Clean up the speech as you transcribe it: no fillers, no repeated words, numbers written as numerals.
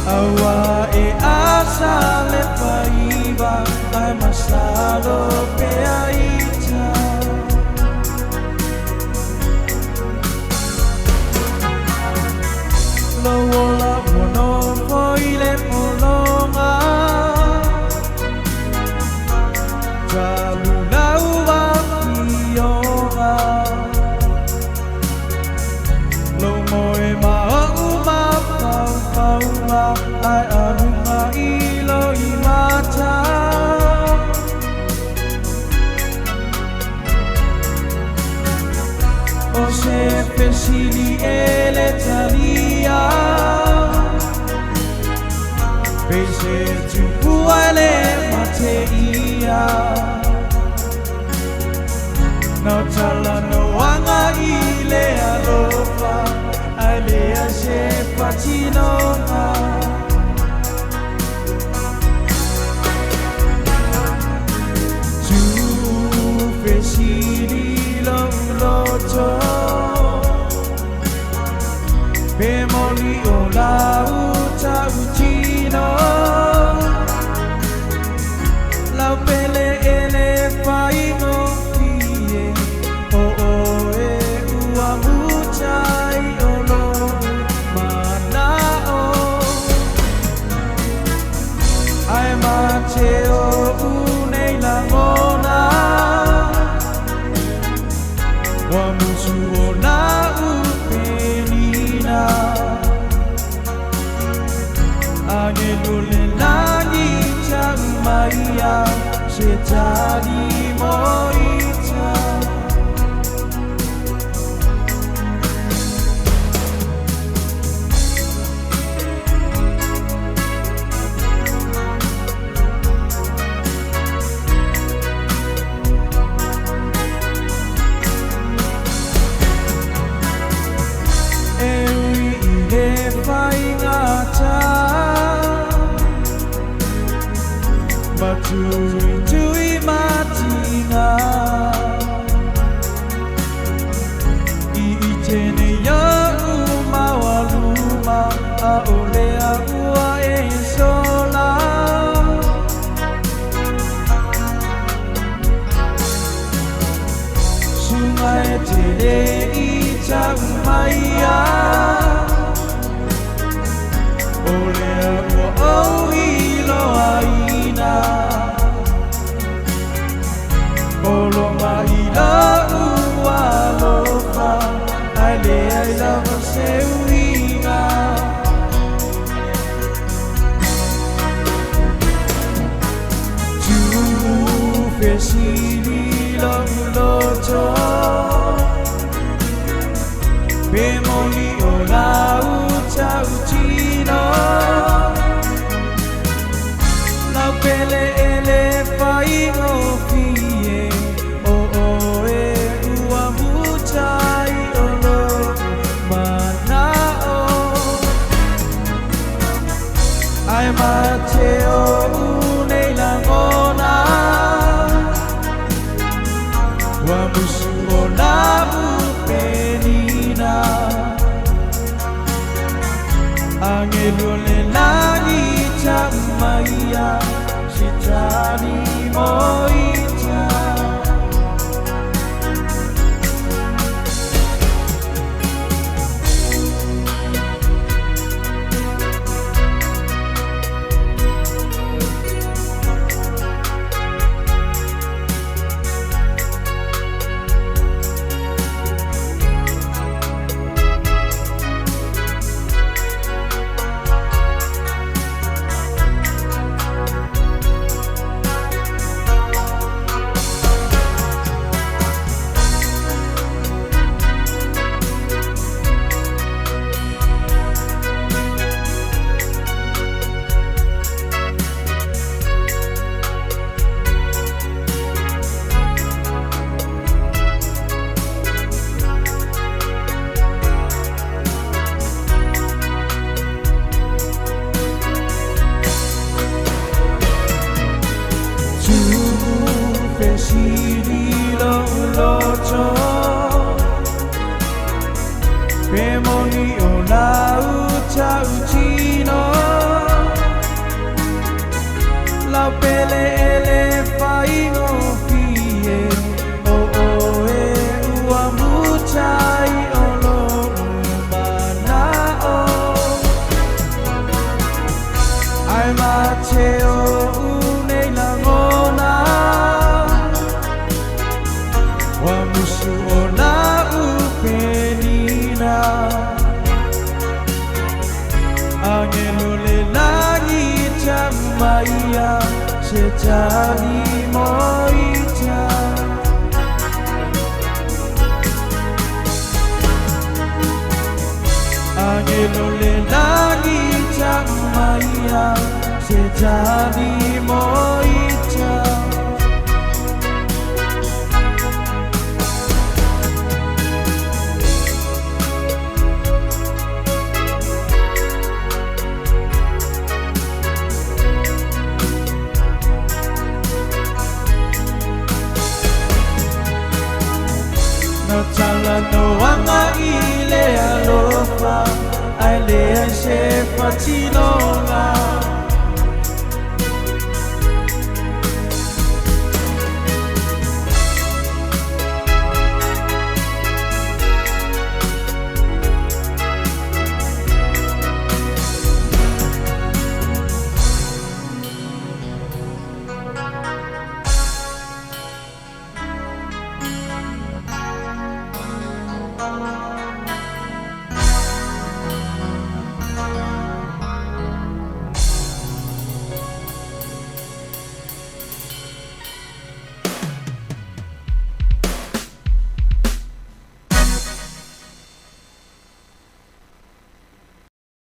Awa e asa le paiva ai masalo pe aita lo wola mono koile molonga jalu laua pionga lo moe ma uma pauma ai arunga ilo imata o se pesili ele talia pese tu puale mateia no tala no anga ile alofa ale a se patino Bemoli ola uta uchino la pele ele faino fie o o e ua muchai olo mana o ai mateo unei la mona wa musu ona Angelo le lani chamaya shetani moita Ewi ile faingata Tui matina I tene ya umawaluma a olea ua e sola Sunga e tele I taumaya Olea ua au ilo aina Olo maila ua lofa Ale aila vase uina Tu fesili lo loto Bemoli ola uta uchino La pele ele faino fie Ai mateo unei la ngona Wa musu o la Angelo le lagi chamaya Shitani moita Pemoni olau chau chino La pele ele fai no fie O o e ua muchai o lo mana o Ai mache o unei la ngona Wa musu o na upenina Angelo le lagi chamaya Sejani moita Angelo le lagi chamaya Sejani moita No chala no anga ile alofa Ai le ai se fatinonga